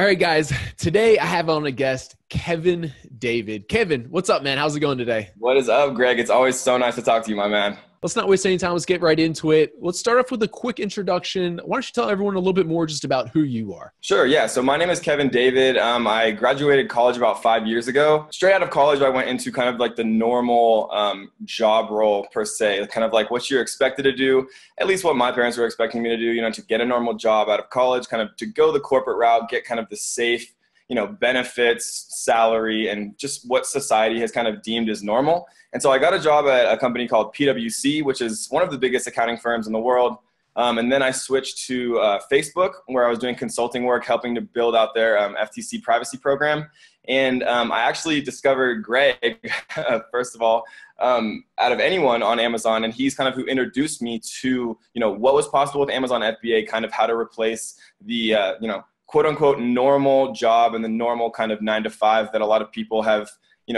right, guys. Today I have on a guest, Kevin David. Kevin, what's up, man? How's it going today? What is up, Greg? It's always so nice to talk to you, my man. Let's not waste any time. Let's get right into it. Let's start off with a quick introduction. Why don't you tell everyone a little bit more just about who you are? Sure, yeah. So my name is Kevin David. I graduated college about 5 years ago. Straight out of college, I went into kind of like the normal job role per se, kind of like what you're expected to do, at least what my parents were expecting me to do, to get a normal job out of college, kind of to go the corporate route, get kind of the safe, benefits, salary, and just what society has kind of deemed as normal. And so I got a job at a company called PwC, which is one of the biggest accounting firms in the world. And then I switched to Facebook, where I was doing consulting work, helping to build out their FTC privacy program. And I actually discovered Greg, first of all, out of anyone on Amazon. And he's kind of who introduced me to, what was possible with Amazon FBA, kind of how to replace the, quote unquote, normal job and the normal kind of 9 to 5 that a lot of people have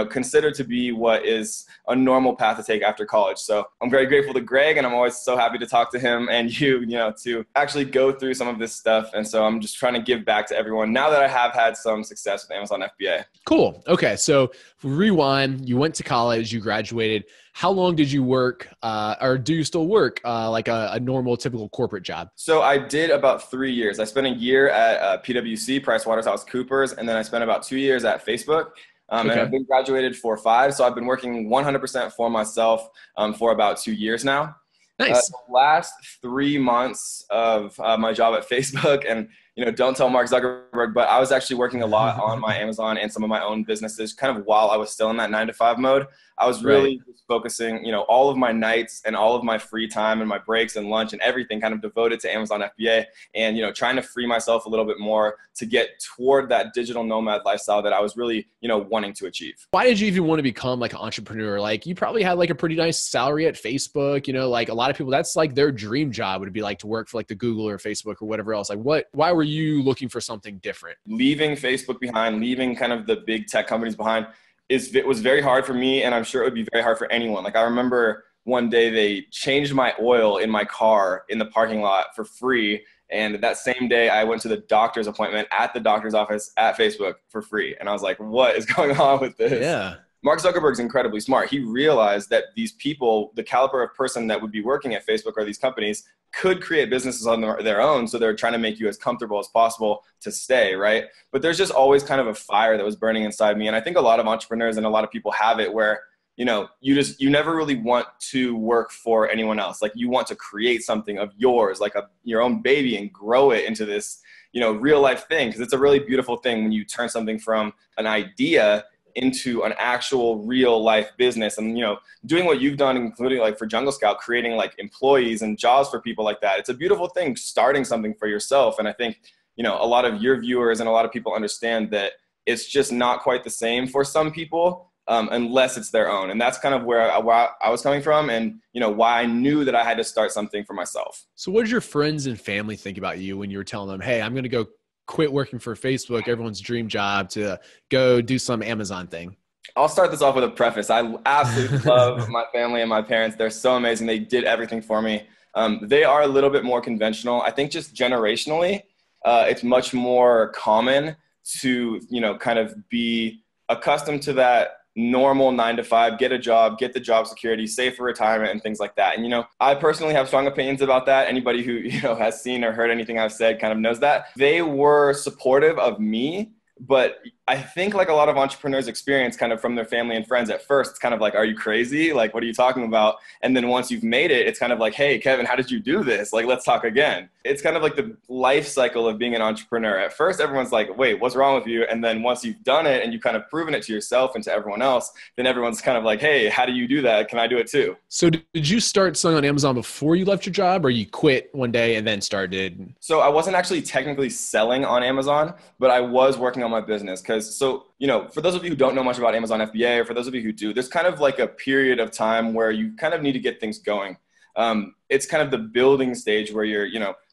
considered to be what is a normal path to take after college. So I'm very grateful to Greg, and I'm always so happy to talk to him and you, to actually go through some of this stuff. And so I'm just trying to give back to everyone now that I have had some success with Amazon FBA. Cool. Okay. So if we rewind, you went to college, you graduated. How long did you work, or do you still work like a normal, typical corporate job? So I did about 3 years. I spent a year at PwC, PricewaterhouseCoopers, and then I spent about 2 years at Facebook. And I've been graduated for 5, so I've been working 100% for myself for about 2 years now. Nice. The last 3 months of my job at Facebook, and don't tell Mark Zuckerberg, but I was actually working a lot on my Amazon and some of my own businesses kind of while I was still in that 9 to 5 mode. I was really just focusing, all of my nights and all of my free time and my breaks and lunch and everything kind of devoted to Amazon FBA and, trying to free myself a little bit more to get toward that digital nomad lifestyle that I was really, wanting to achieve. Why did you even want to become like an entrepreneur? Like you probably had like a pretty nice salary at Facebook, like a lot of people, that's like their dream job would be like to work for like the Google or Facebook or whatever else. Like why were you looking for something different? Leaving Facebook behind, leaving kind of the big tech companies behind, it was very hard for me, and I'm sure it would be very hard for anyone. Like I remember one day they changed my oil in my car in the parking lot for free, and that same day I went to the doctor's appointment at the doctor's office at Facebook for free. And I was like, what is going on with this? Yeah. Mark Zuckerberg's incredibly smart. He realized that these people, the caliber of person that would be working at Facebook or these companies, could create businesses on their own. So they're trying to make you as comfortable as possible to stay, right? But there's just always kind of a fire that was burning inside me. And I think a lot of entrepreneurs and a lot of people have it where, you never really want to work for anyone else. Like you want to create something of yours, like your own baby, and grow it into this, real life thing. Because it's a really beautiful thing when you turn something from an idea into an actual real life business. And, doing what you've done, including like for JungleScout, creating like employees and jobs for people like that. It's a beautiful thing, starting something for yourself. And I think, a lot of your viewers and a lot of people understand that it's just not quite the same for some people unless it's their own. And that's kind of where I was coming from, and, why I knew that I had to start something for myself. So what did your friends and family think about you when you were telling them, hey, I'm going to go quit working for Facebook, everyone's dream job, to go do some Amazon thing? I'll start this off with a preface. I absolutely love my family and my parents. They're so amazing. They did everything for me. They are a little bit more conventional. I think just generationally, it's much more common to, kind of be accustomed to that normal 9 to 5, get a job, get the job security, save for retirement and things like that. And, I personally have strong opinions about that. Anybody who, has seen or heard anything I've said kind of knows that. They were supportive of me, but I think like a lot of entrepreneurs experience kind of from their family and friends at first, it's kind of like, are you crazy? Like, what are you talking about? And then once you've made it, it's kind of like, hey, Kevin, how did you do this? Like, let's talk again. It's kind of like the life cycle of being an entrepreneur. At first, everyone's like, wait, what's wrong with you? And then once you've done it and you've kind of proven it to yourself and to everyone else, then everyone's kind of like, hey, how do you do that? Can I do it too? So did you start selling on Amazon before you left your job, or you quit one day and then started? So I wasn't actually technically selling on Amazon, but I was working on my business. For those of you who don't know much about Amazon FBA, or for those of you who do, there's kind of like a period of time where you kind of need to get things going. It's kind of the building stage where you're,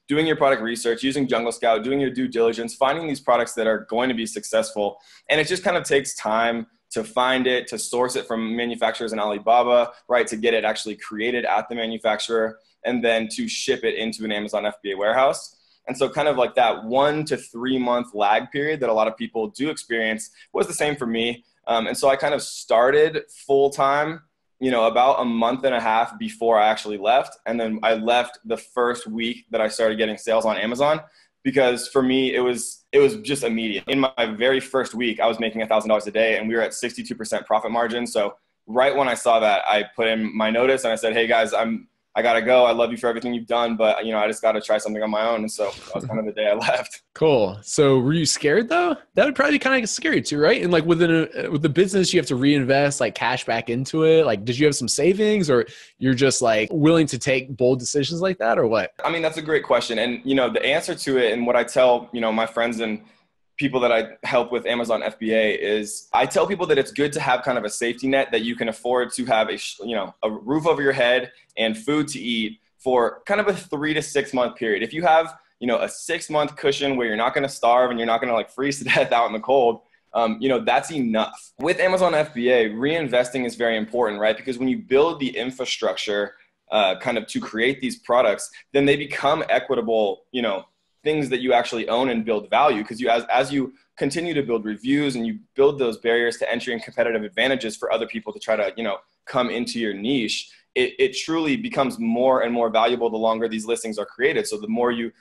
doing your product research, using JungleScout, doing your due diligence, finding these products that are going to be successful. And it just kind of takes time to find it, to source it from manufacturers in Alibaba, right, to get it actually created at the manufacturer, and then to ship it into an Amazon FBA warehouse. And so kind of like that 1 to 3 month lag period that a lot of people do experience was the same for me. And so I kind of started full time, about a month and a half before I actually left. And then I left the first week that I started getting sales on Amazon, because for me, it was just immediate. In my very first week, I was making $1,000 a day, and we were at 62% profit margin. So right when I saw that, I put in my notice and I said, hey guys, I got to go. I love you for everything you've done, but I just got to try something on my own. And so that was kind of the day I left. Cool. So were you scared though? That would probably be kind of scary too, right? And like with the business, you have to reinvest like cash back into it. Like, did you have some savings, or you're just like willing to take bold decisions like that, or what? I mean, that's a great question. And, the answer to it, and what I tell, my friends and people that I help with Amazon FBA, is I tell people that it's good to have kind of a safety net that you can afford to have a roof over your head and food to eat for kind of a 3 to 6 month period. If you have, a 6 month cushion where you're not going to starve and you're not going to like freeze to death out in the cold, that's enough. With Amazon FBA, reinvesting is very important, right? Because when you build the infrastructure kind of to create these products, then they become equitable, things that you actually own and build value. Because as you continue to build reviews and you build those barriers to entry and competitive advantages for other people to try to, come into your niche, it truly becomes more and more valuable the longer these listings are created. So the more you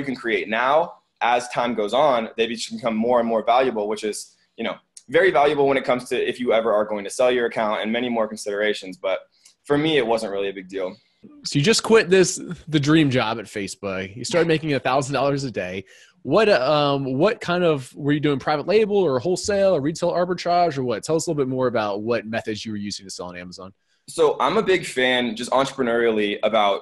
can create now, as time goes on, they become more and more valuable, which is, very valuable when it comes to if you ever are going to sell your account, and many more considerations. But for me, it wasn't really a big deal. So you just quit the dream job at Facebook. You started making $1,000 a day. What kind of, were you doing private label or wholesale or retail arbitrage or what? Tell us a little bit more about what methods you were using to sell on Amazon. So I'm a big fan, just entrepreneurially, about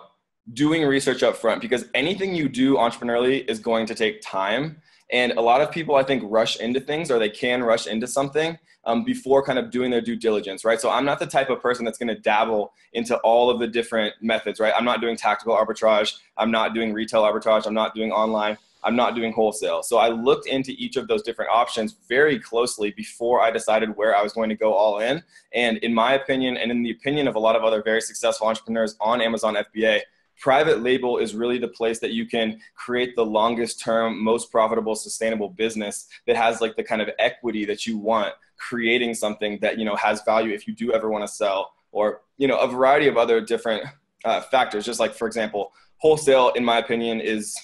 doing research up front, because anything you do entrepreneurially is going to take time. And a lot of people, I think, rush into things, or they can rush into something before kind of doing their due diligence, right? So I'm not the type of person that's going to dabble into all of the different methods, right? I'm not doing tactical arbitrage. I'm not doing retail arbitrage. I'm not doing online. I'm not doing wholesale. So I looked into each of those different options very closely before I decided where I was going to go all in. And in my opinion, and in the opinion of a lot of other very successful entrepreneurs on Amazon FBA, private label is really the place that you can create the longest term, most profitable, sustainable business that has like the kind of equity that you want, creating something that, has value if you do ever want to sell, or, a variety of other different factors. Just like, for example, wholesale, in my opinion, is,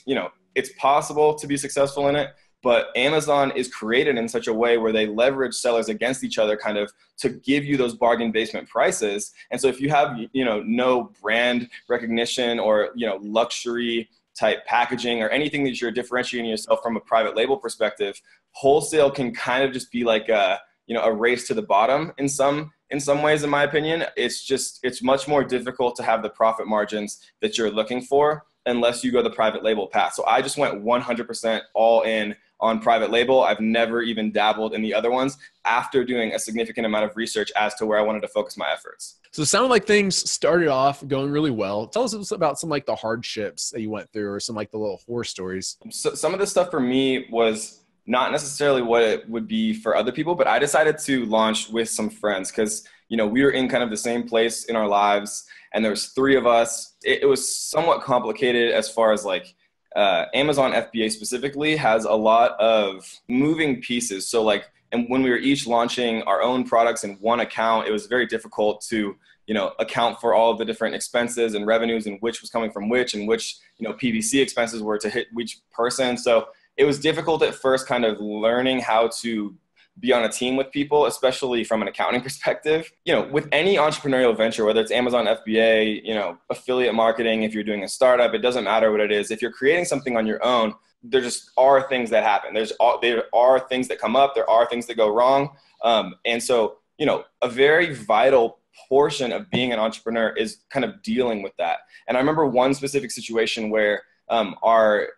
it's possible to be successful in it, but Amazon is created in such a way where they leverage sellers against each other kind of to give you those bargain basement prices. And so if you have, no brand recognition or, luxury type packaging or anything that you're differentiating yourself from a private label perspective, wholesale can kind of just be like a race to the bottom in some ways, in my opinion. It's much more difficult to have the profit margins that you're looking for unless you go the private label path. So I just went 100% all in on private label. I've never even dabbled in the other ones after doing a significant amount of research as to where I wanted to focus my efforts. So it sounded like things started off going really well. Tell us about some like the hardships that you went through, or some like the little horror stories. So some of this stuff for me was not necessarily what it would be for other people, but I decided to launch with some friends because, we were in kind of the same place in our lives, and there was 3 of us. It was somewhat complicated as far as like Amazon FBA specifically has a lot of moving pieces. So like, and when we were each launching our own products in one account, it was very difficult to, account for all of the different expenses and revenues and which was coming from which, and which, PVC expenses were to hit which person. So it was difficult at first kind of learning how to be on a team with people, especially from an accounting perspective. With any entrepreneurial venture, whether it's Amazon FBA, affiliate marketing, if you're doing a startup, it doesn't matter what it is. If you're creating something on your own, there just are things that happen. There are things that come up. There are things that go wrong. And so, a very vital portion of being an entrepreneur is kind of dealing with that. And I remember one specific situation where our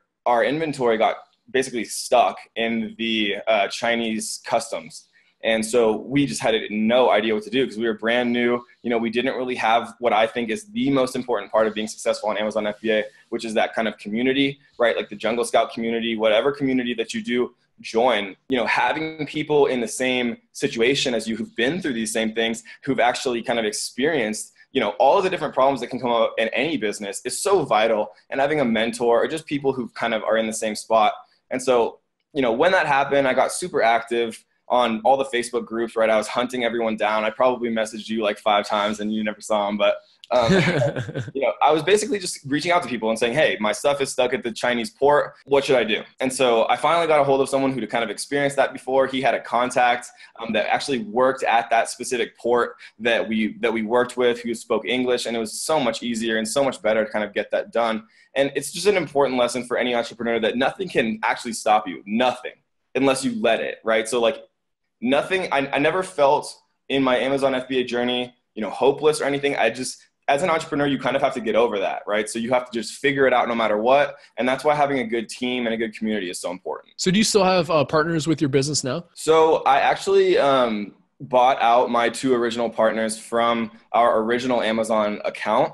inventory got basically stuck in the Chinese customs. And so we just had no idea what to do because we were brand new. We didn't really have what I think is the most important part of being successful on Amazon FBA, which is that kind of community, right? Like the JungleScout community, whatever community that you do join, having people in the same situation as you who've been through these same things, who've actually kind of experienced all of the different problems that can come up in any business is so vital. And having a mentor or just people who kind of are in the same spot. And so, when that happened, I got super active on all the Facebook groups, right? I was hunting everyone down. I probably messaged you like 5 times and you never saw them, but I was basically just reaching out to people and saying, hey, my stuff is stuck at the Chinese port. What should I do? And so I finally got a hold of someone who had kind of experienced that before. He had a contact that actually worked at that specific port that we worked with, who spoke English. And it was so much easier and so much better to kind of get that done. And it's just an important lesson for any entrepreneur that nothing can actually stop you. Nothing, unless you let it, right? So like nothing, I never felt in my Amazon FBA journey, hopeless or anything. As an entrepreneur, you kind of have to get over that, right? So you have to just figure it out no matter what. And that's why having a good team and a good community is so important. So do you still have partners with your business now? So I actually bought out my 2 original partners from our original Amazon account.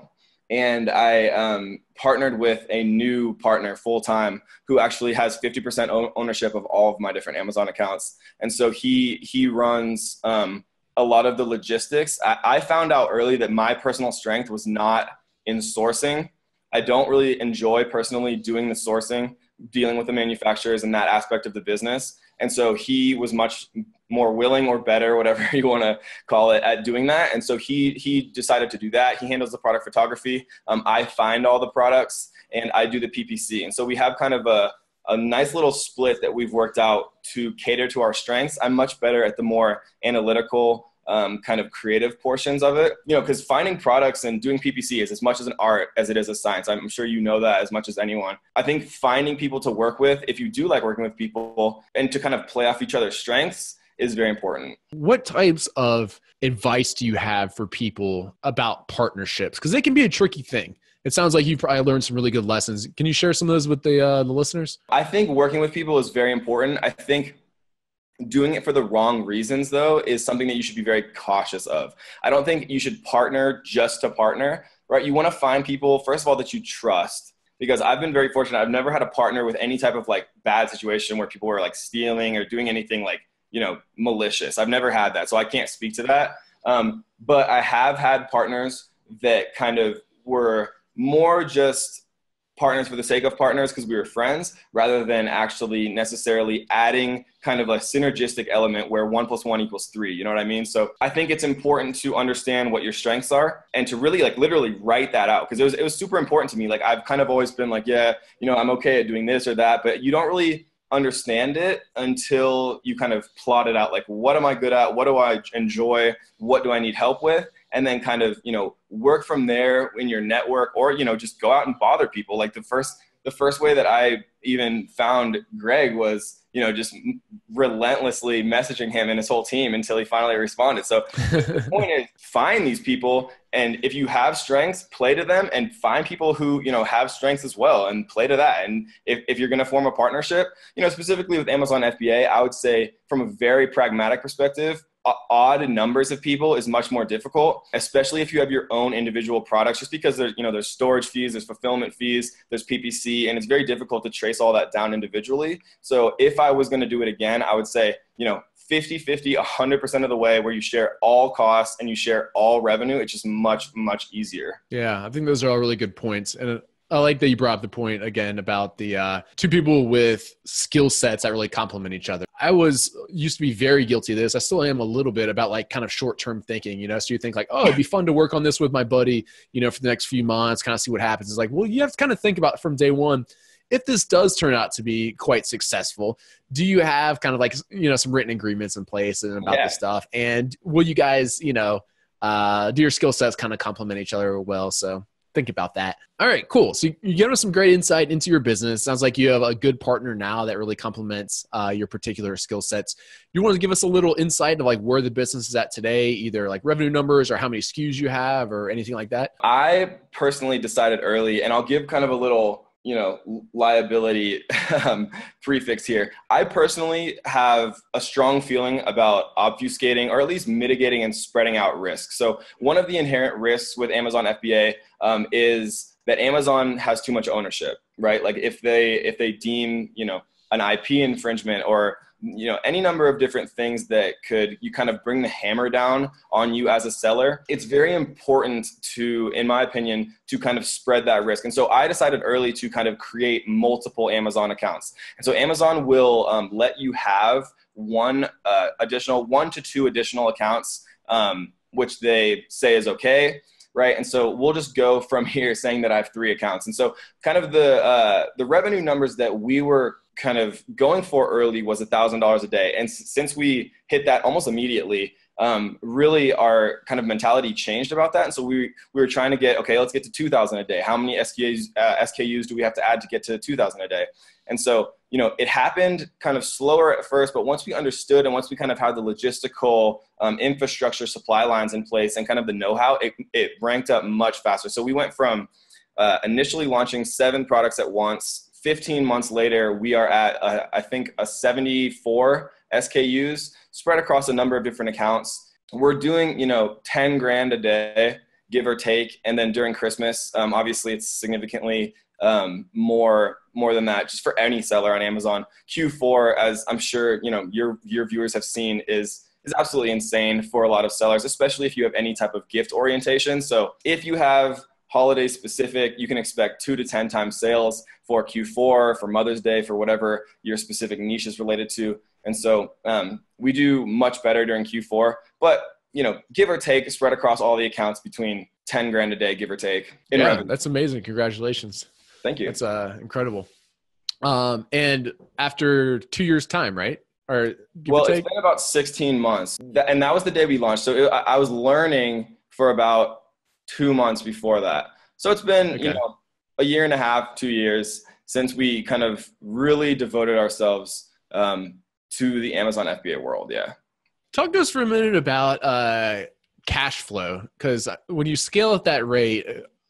And I partnered with a new partner full-time who actually has 50% ownership of all of my different Amazon accounts. And so he runs a lot of the logistics. I found out early that my personal strength was not in sourcing. I don't really enjoy personally doing the sourcing, dealing with the manufacturers and that aspect of the business. And so he was much more willing or better, whatever you want to call it, at doing that. And so he decided to do that. He handles the product photography. I find all the products and I do the PPC. And so we have kind of a nice little split that we've worked out to cater to our strengths. I'm much better at the more analytical, kind of creative portions of it, because finding products and doing PPC is as much as an art as it is a science. I'm sure you know that as much as anyone. I think finding people to work with, if you do like working with people and to kind of play off each other's strengths, is very important. What types of advice do you have for people about partnerships? Because they can be a tricky thing. It sounds like you've probably learned some really good lessons. Can you share some of those with the listeners? I think working with people is very important. I think doing it for the wrong reasons, though, is something that you should be very cautious of. I don't think you should partner just to partner, right? You want to find people, first of all, that you trust. Because I've been very fortunate. I've never had a partner with any type of like bad situation where people were like stealing or doing anything like, malicious. I've never had that. So I can't speak to that. But I have had partners that kind of were more just partners for the sake of partners because we were friends, rather than actually necessarily adding kind of a synergistic element where 1 + 1 = 3. You know what I mean? So I think it's important to understand what your strengths are and to really like literally write that out, because it was super important to me. Like I've kind of always been like, yeah, I'm okay at doing this or that, but you don't really understand it until you kind of plot it out. Like, what am I good at? What do I enjoy? What do I need help with? And then kind of, work from there in your network, or, just go out and bother people. Like the first way that I even found Greg was, just relentlessly messaging him and his whole team until he finally responded. So the point is, find these people. And if you have strengths, play to them, and find people who, have strengths as well and play to that. And if you're going to form a partnership, specifically with Amazon FBA, I would say from a very pragmatic perspective, odd numbers of people is much more difficult, especially if you have your own individual products, just because there's storage fees, there's fulfillment fees, there's PPC, and it's very difficult to trace all that down individually. So if I was going to do it again, I would say, 50-50, 100% of the way, where you share all costs and you share all revenue. It's just much, much easier. Yeah, I think those are all really good points. And I like that you brought up the point again about the 2 people with skill sets that really complement each other. I used to be very guilty of this. I still am a little bit, about like kind of short-term thinking, so you think like, oh, it'd be fun to work on this with my buddy, for the next few months, kind of see what happens. It's like, well, you have to kind of think about from day one, if this does turn out to be quite successful, do you have kind of like, some written agreements in place and about this stuff? And will you guys, do your skill sets kind of complement each other well? So think about that. All right, cool. So you gave us some great insight into your business. Sounds like you have a good partner now that really complements your particular skill sets. You want to give us a little insight of like where the business is at today, either like revenue numbers or how many SKUs you have or anything like that? I personally decided early, and I'll give kind of a little liability prefix here. I personally have a strong feeling about obfuscating, or at least mitigating and spreading out risk. So one of the inherent risks with Amazon FBA is that Amazon has too much ownership, right? Like if they deem, an IP infringement or any number of different things that you kind of bring the hammer down on you as a seller. It's very important to, in my opinion, to kind of spread that risk. And so I decided early to kind of create multiple Amazon accounts. And so Amazon will let you have one to two additional accounts, which they say is okay. Right. And so we'll just go from here saying that I have 3 accounts. And so kind of the revenue numbers that we were kind of going for early was $1,000 a day. And since we hit that almost immediately, really our kind of mentality changed about that. And so we were trying to get, okay, let's get to 2,000 a day. How many SKUs do we have to add to get to 2,000 a day? And so, it happened kind of slower at first, but once we understood and once we kind of had the logistical infrastructure supply lines in place and kind of the know-how, it ranked up much faster. So we went from initially launching 7 products at once. 15 months later, we are at, I think, 74 SKUs spread across a number of different accounts. We're doing, 10 grand a day, give or take. And then during Christmas, obviously it's significantly more than that just for any seller on Amazon. Q4, as I'm sure, your viewers have seen, is absolutely insane for a lot of sellers, especially if you have any type of gift orientation. So if you have holiday specific, you can expect 2 to 10 times sales for Q4, for Mother's Day, for whatever your specific niche is related to. And so we do much better during Q4, but give or take, spread across all the accounts between 10 grand a day, give or take. That's amazing. Congratulations. Thank you. That's incredible. And after 2 years time, right? Or it's been about 16 months. And that was the day we launched. So I was learning for about 2 months before that. So it's been, a year and a half, 2 years since we kind of really devoted ourselves to the Amazon FBA world. Yeah. Talk to us for a minute about cash flow, because when you scale at that rate,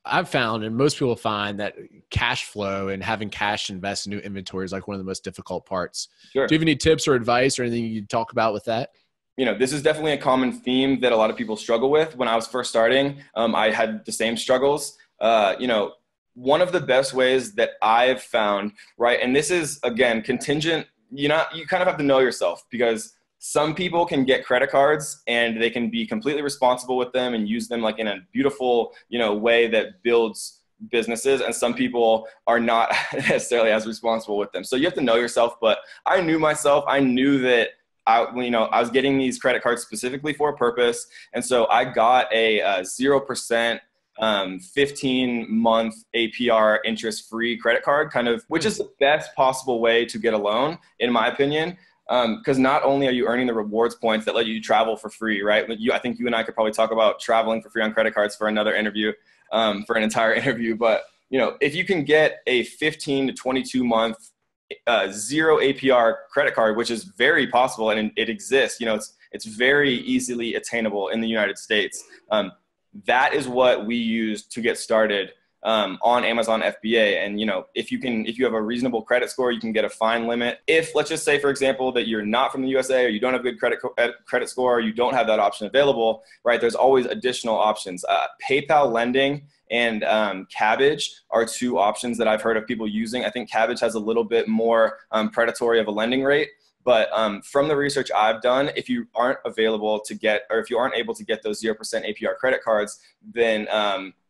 I've found, and most people find, that cash flow and having cash invest in new inventory is like one of the most difficult parts. Sure. Do you have any tips or advice or anything you'd talk about with that? This is definitely a common theme that a lot of people struggle with. When I was first starting, I had the same struggles. One of the best ways that I've found, right, and this is, again, contingent, you kind of have to know yourself, because some people can get credit cards and they can be completely responsible with them and use them like in a beautiful, way that builds businesses. And some people are not necessarily as responsible with them. So you have to know yourself. But I knew myself. I knew that I was getting these credit cards specifically for a purpose. And so I got a 0%, 15-month APR interest-free credit card, which is the best possible way to get a loan, in my opinion. Because not only are you earning the rewards points that let you travel for free, right? I think you and I could probably talk about traveling for free on credit cards for another interview, for an entire interview. But, if you can get a 15 to 22 month 0 APR credit card, which is very possible and it exists, it's very easily attainable in the United States. That is what we use to get started on Amazon FBA. And, if you have a reasonable credit score, you can get a fine limit. If, let's just say, for example, that you're not from the USA, or you don't have a good credit score, or you don't have that option available, right? There's always additional options. PayPal lending and Cabbage are 2 options that I've heard of people using. I think Cabbage has a little bit more predatory of a lending rate. But from the research I've done, if you aren't able to get those 0% APR credit cards, then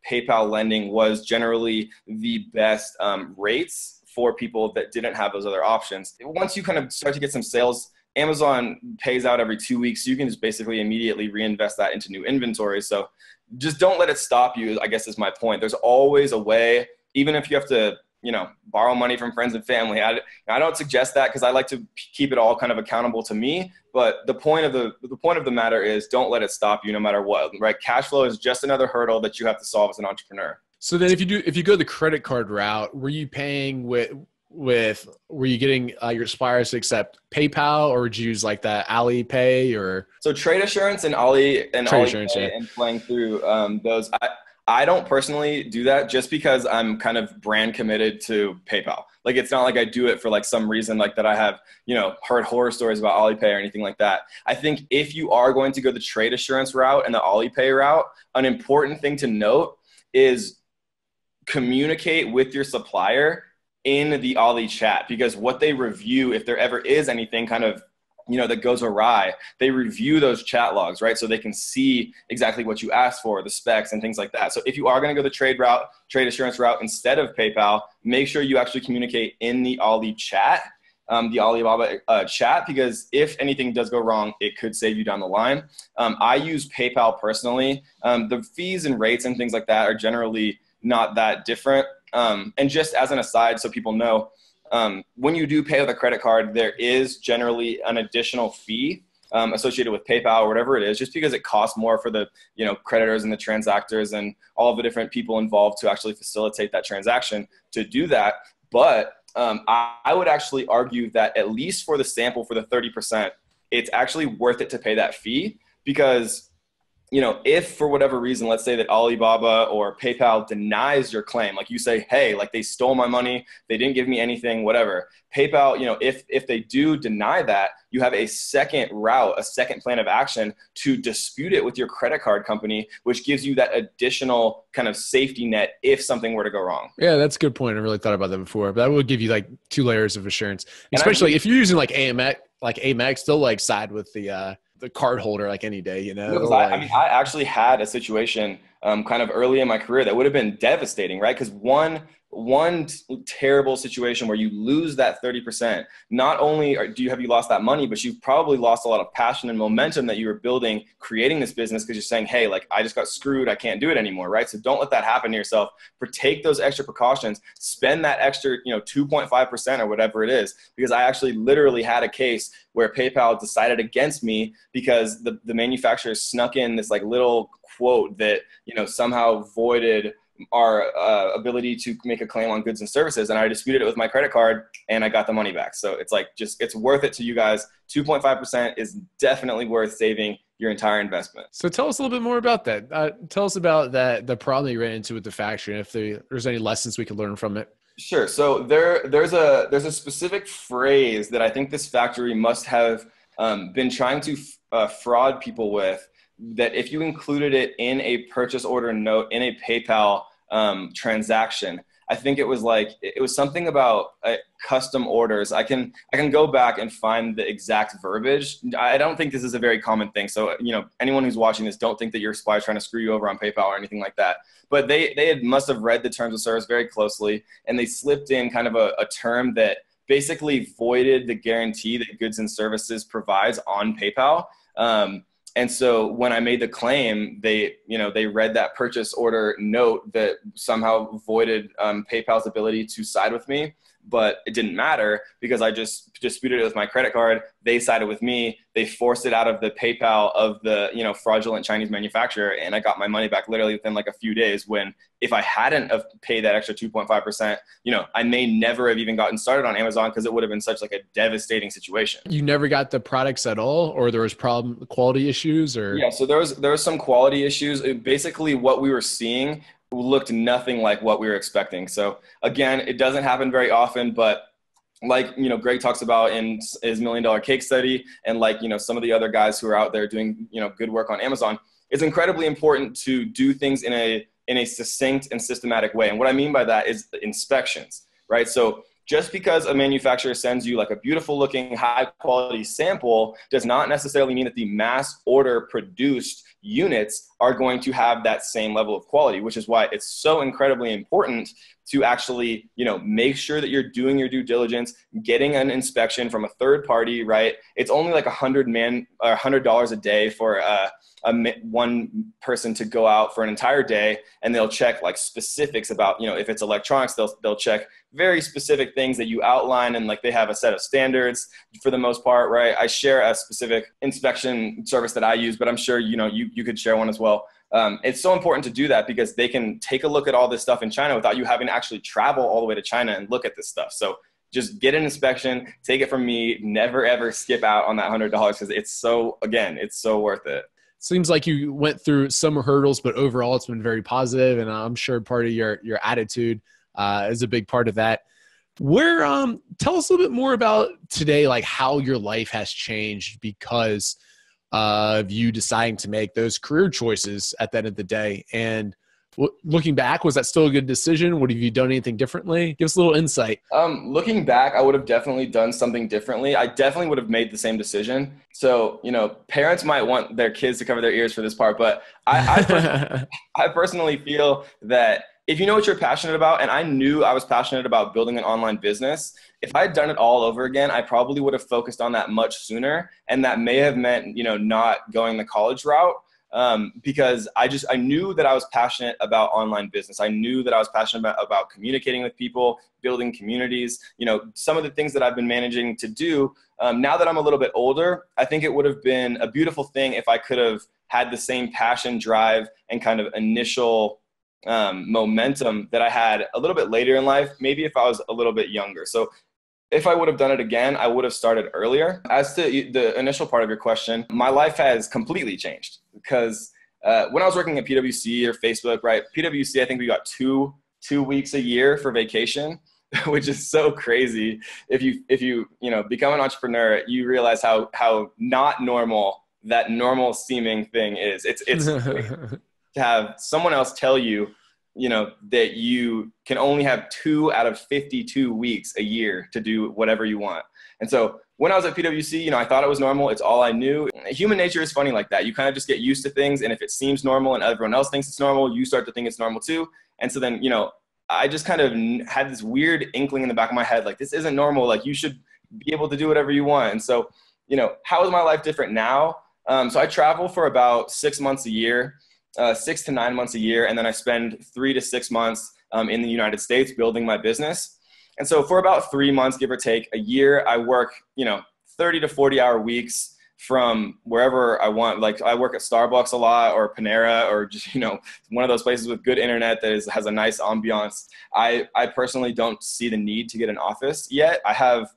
PayPal lending was generally the best rates for people that didn't have those other options. Once you kind of start to get some sales, Amazon pays out every 2 weeks. So you can just basically immediately reinvest that into new inventory. So just don't let it stop you, I guess is my point. There's always a way, even if you have to borrow money from friends and family. I don't suggest that, because I like to keep it all kind of accountable to me. But the point of the matter is, don't let it stop you no matter what, right? Cash flow is just another hurdle that you have to solve as an entrepreneur. So then if you go the credit card route, were you paying were you getting your suppliers to accept PayPal, or would you use like the Alipay or? So Trade Assurance and Alipay and playing through those. I don't personally do that just because I'm kind of brand committed to PayPal. Like, it's not like I do it for like some reason like that I have, heard horror stories about Alipay or anything like that. I think if you are going to go the Trade Assurance route and the Alipay route, an important thing to note is communicate with your supplier in the Ali chat, because what they review, if there ever is anything kind of that goes awry, they review those chat logs, right? So they can see exactly what you asked for, the specs and things like that. So if you are going to go the trade assurance route instead of PayPal, make sure you actually communicate in the Ali chat, the Alibaba chat, because if anything does go wrong, it could save you down the line. I use PayPal personally. The fees and rates and things like that are generally not that different. And just as an aside, so people know, when you do pay with a credit card, there is generally an additional fee associated with PayPal or whatever it is, just because it costs more for the creditors and the transactors and all of the different people involved to actually facilitate that transaction to do that. But I would actually argue that at least for the sample for the 30%, it's actually worth it to pay that fee, because if for whatever reason, let's say that Alibaba or PayPal denies your claim, like you say, hey, like they stole my money, they didn't give me anything, whatever. PayPal, if they do deny that, you have a second route, a second plan of action to dispute it with your credit card company, which gives you that additional kind of safety net if something were to go wrong. Yeah, that's a good point. I never really thought about that before, but that would give you like 2 layers of assurance, especially if you're using like Amex, they'll like side with the card holder like any day, I actually had a situation kind of early in my career that would have been devastating, right? Because one terrible situation where you lose that 30%, not only have you lost that money, but you've probably lost a lot of passion and momentum that you were building, creating this business, because you're saying, hey, like I just got screwed, I can't do it anymore, right? So don't let that happen to yourself. Take those extra precautions, spend that extra 2.5% or whatever it is, because I actually literally had a case where PayPal decided against me because the manufacturer snuck in this like little quote that somehow voided our ability to make a claim on goods and services. And I disputed it with my credit card and I got the money back. So it's like, it's worth it to you guys. 2.5% is definitely worth saving your entire investment. So tell us a little bit more about that. Tell us about the problem you ran into with the factory, and if there's any lessons we could learn from it. Sure. So there's a specific phrase that I think this factory must have been trying to fraud people with, that if you included it in a purchase order note in a PayPal transaction, I think it was something about custom orders. I can go back and find the exact verbiage. I don't think this is a very common thing. So, anyone who's watching this, don't think that your spy is trying to screw you over on PayPal or anything like that. But they must have read the terms of service very closely, and they slipped in kind of a term that basically voided the guarantee that goods and services provides on PayPal. And so when I made the claim, they read that purchase order note that somehow voided PayPal's ability to side with me, but it didn't matter because I just disputed it with my credit card. They sided with me. They forced it out of the PayPal of the fraudulent Chinese manufacturer, and I got my money back literally within like a few days. When if I hadn't have paid that extra 2.5%, I may never have even gotten started on Amazon, because it would have been such like a devastating situation. You never got the products at all, or there was quality issues, or? Yeah, so there was some quality issues. Basically, what we were seeing looked nothing like what we were expecting. So again, it doesn't happen very often, but like, Greg talks about in his $1 Million Cake Study, and like, some of the other guys who are out there doing, good work on Amazon, it's incredibly important to do things in a succinct and systematic way. And what I mean by that is the inspections, right? So just because a manufacturer sends you like a beautiful looking high quality sample does not necessarily mean that the mass order produced units are going to have that same level of quality, which is why it's so incredibly important to actually, make sure that you're doing your due diligence, getting an inspection from a third party, right? It's only like $100 a day for one person to go out for an entire day, and they'll check like specifics about, if it's electronics, they'll check very specific things that you outline, and like they have a set of standards for the most part, right? I share a specific inspection service that I use, but I'm sure you could share one as well. It's so important to do that because they can take a look at all this stuff in China without you having to actually travel all the way to China and look at this stuff. So just get an inspection, take it from me, never ever skip out on that $100, because it's so worth it. Seems like you went through some hurdles, but overall it's been very positive, and I'm sure part of your attitude is a big part of that. Tell us a little bit more about today, like how your life has changed because of you deciding to make those career choices at the end of the day, and Looking back, was that still a good decision? Would have you done anything differently? Give us a little insight. Looking back, I would have definitely done something differently. I definitely would have made the same decision. So, parents might want their kids to cover their ears for this part, but I personally feel that if you know what you're passionate about, and I knew I was passionate about building an online business, if I had done it all over again, I probably would have focused on that much sooner. And that may have meant, not going the college route. Because I knew that I was passionate about online business. I knew that I was passionate about communicating with people, building communities, some of the things that I've been managing to do. Now that I'm a little bit older, I think it would have been a beautiful thing if I could have had the same passion, drive, and kind of initial momentum that I had a little bit later in life, maybe if I was a little bit younger. So if I would have done it again, I would have started earlier. As to the initial part of your question, my life has completely changed because when I was working at PwC or Facebook, right? PwC, I think we got two weeks a year for vacation, which is so crazy. If you become an entrepreneur, you realize how not normal that normal seeming thing is. It's to have someone else tell you, that you can only have 2 out of 52 weeks a year to do whatever you want. And so when I was at PwC, I thought it was normal. It's all I knew. Human nature is funny like that. You kind of just get used to things. And if it seems normal and everyone else thinks it's normal, you start to think it's normal too. And so then, I just kind of had this weird inkling in the back of my head, like, this isn't normal. Like, you should be able to do whatever you want. And so, how is my life different now? So I travel for about 6 months a year. 6 to 9 months a year. And then I spend 3 to 6 months in the United States building my business. And so for about 3 months, give or take a year, I work, 30 to 40 hour weeks from wherever I want. Like, I work at Starbucks a lot, or Panera, or just, one of those places with good internet that has a nice ambiance. I personally don't see the need to get an office yet. I have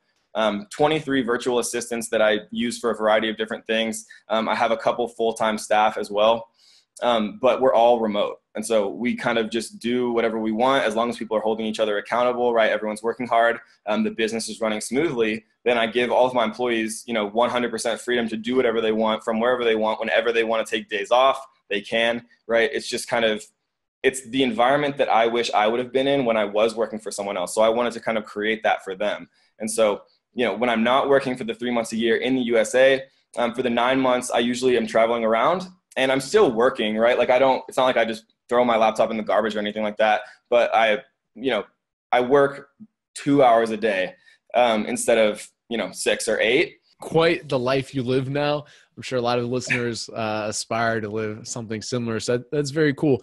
23 virtual assistants that I use for a variety of different things. I have a couple full-time staff as well. But we're all remote. And so we kind of just do whatever we want as long as people are holding each other accountable, right? Everyone's working hard. The business is running smoothly. Then I give all of my employees, 100% freedom to do whatever they want from wherever they want, whenever they want to take days off, they can, right? It's just kind of, it's the environment that I wish I would have been in when I was working for someone else. So I wanted to kind of create that for them. And so, when I'm not working for the 3 months a year in the USA, for the 9 months, I usually am traveling around. And I'm still working, right? Like, it's not like I just throw my laptop in the garbage or anything like that. But I work 2 hours a day instead of, 6 or 8. Quite the life you live now. I'm sure a lot of listeners aspire to live something similar. So that's very cool.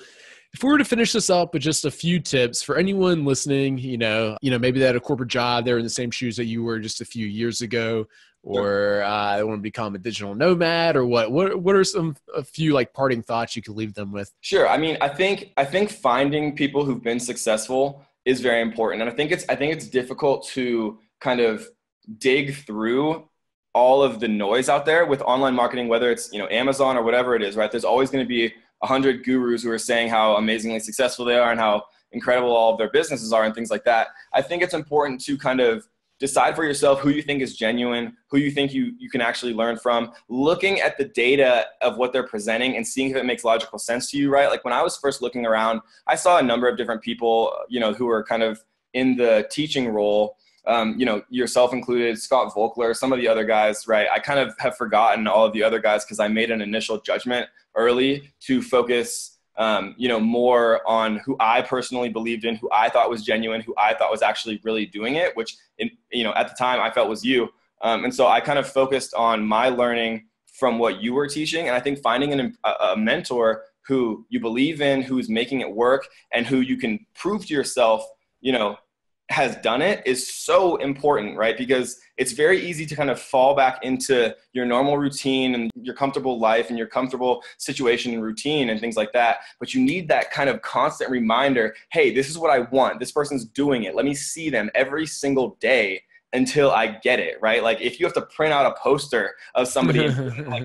If we were to finish this up with just a few tips for anyone listening, maybe they had a corporate job, they're in the same shoes that you were just a few years ago, or they want to become a digital nomad, or what are a few like parting thoughts you could leave them with? Sure. I mean, I think finding people who've been successful is very important. And I think it's difficult to kind of dig through all of the noise out there with online marketing, whether it's, Amazon or whatever it is, right? There's always going to be 100 gurus who are saying how amazingly successful they are and how incredible all of their businesses are and things like that. I think it's important to kind of decide for yourself who you think is genuine, who you think you can actually learn from, looking at the data of what they're presenting and seeing if it makes logical sense to you, right? Like, when I was first looking around, I saw a number of different people, who were kind of in the teaching role, yourself included, Scott Volkler, some of the other guys, right? I kind of have forgotten all of the other guys because I made an initial judgment early to focus more on who I personally believed in, who I thought was genuine, who I thought was actually really doing it, which, at the time I felt was you. And so I kind of focused on my learning from what you were teaching. And I think finding a mentor who you believe in, who's making it work, and who you can prove to yourself, has done it is so important, right? Because it's very easy to kind of fall back into your normal routine and your comfortable life and your comfortable situation and routine and things like that. But you need that kind of constant reminder, hey, this is what I want. This person's doing it. Let me see them every single day until I get it, right? Like, if you have to print out a poster of somebody like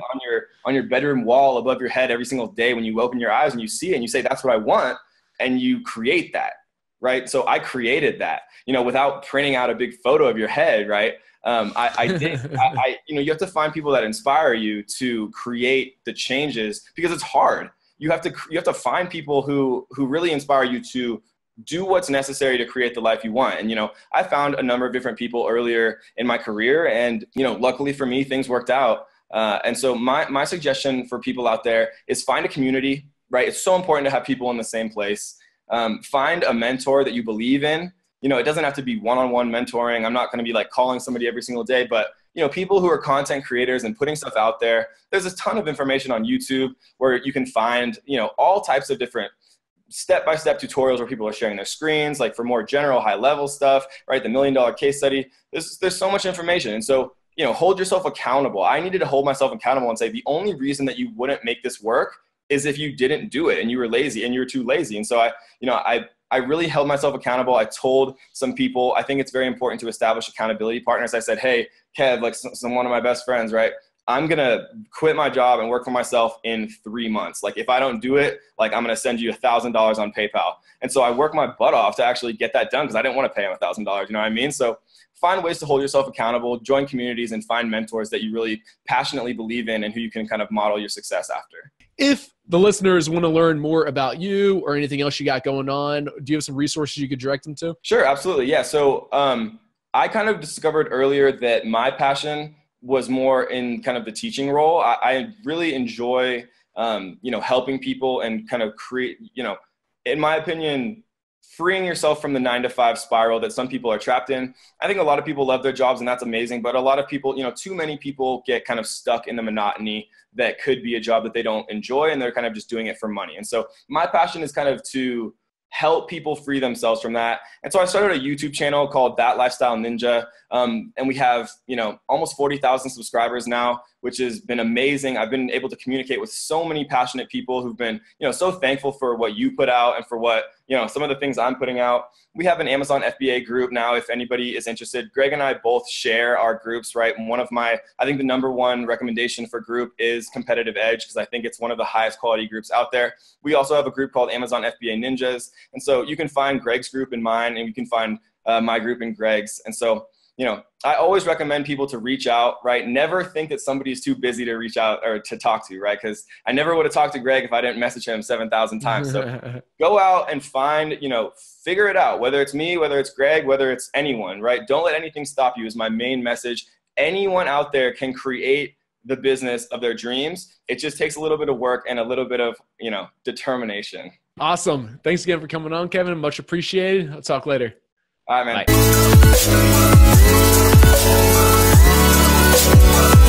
on your bedroom wall above your head every single day when you open your eyes and you see it and you say, that's what I want, and you create that. Right. So I created that, without printing out a big photo of your head. Right. I did, you have to find people that inspire you to create the changes, because it's hard. you have to find people who really inspire you to do what's necessary to create the life you want. And, I found a number of different people earlier in my career, and, luckily for me, things worked out. And so my suggestion for people out there is find a community, right? It's so important to have people in the same place. Find a mentor that you believe in. It doesn't have to be one-on-one mentoring. I'm not going to be like calling somebody every single day, but people who are content creators and putting stuff out there, there's a ton of information on YouTube where you can find, all types of different step-by-step tutorials where people are sharing their screens, like for more general high-level stuff, right? The $1 million case study, there's so much information. And so, hold yourself accountable. I needed to hold myself accountable and say, the only reason that you wouldn't make this work is if you didn't do it and you were lazy and you were too lazy. And so I really held myself accountable. I told some people, I think it's very important to establish accountability partners. I said, hey, Kev, like one of my best friends, right? I'm going to quit my job and work for myself in 3 months. Like if I don't do it, like I'm going to send you $1,000 on PayPal. And so I worked my butt off to actually get that done because I didn't want to pay him $1,000. You know what I mean? So find ways to hold yourself accountable, join communities, and find mentors that you really passionately believe in and who you can kind of model your success after. If the listeners want to learn more about you or anything else you got going on, do you have some resources you could direct them to? Sure, absolutely. Yeah. So I kind of discovered earlier that my passion was more in kind of the teaching role. I really enjoy, helping people and kind of create, in my opinion, freeing yourself from the 9-to-5 spiral that some people are trapped in. I think a lot of people love their jobs and that's amazing, but a lot of people, too many people get kind of stuck in the monotony that could be a job that they don't enjoy and they're kind of just doing it for money. And so my passion is kind of to help people free themselves from that. And so I started a YouTube channel called That Lifestyle Ninja. And we have, almost 40,000 subscribers now, which has been amazing. I've been able to communicate with so many passionate people who've been, so thankful for what you put out and for what, some of the things I'm putting out. We have an Amazon FBA group now, if anybody is interested. Greg and I both share our groups, right? And I think the number one recommendation for group is Competitive Edge, because I think it's one of the highest quality groups out there. We also have a group called Amazon FBA Ninjas. And so you can find Greg's group in mine, and you can find my group in Greg's. And so, I always recommend people to reach out, right? Never think that somebody's too busy to reach out or to talk to, right? Because I never would have talked to Greg if I didn't message him 7,000 times. So go out and find, figure it out, whether it's me, whether it's Greg, whether it's anyone, right? Don't let anything stop you is my main message. Anyone out there can create the business of their dreams. It just takes a little bit of work and a little bit of, determination. Awesome. Thanks again for coming on, Kevin. Much appreciated. I'll talk later. All right, man. Bye.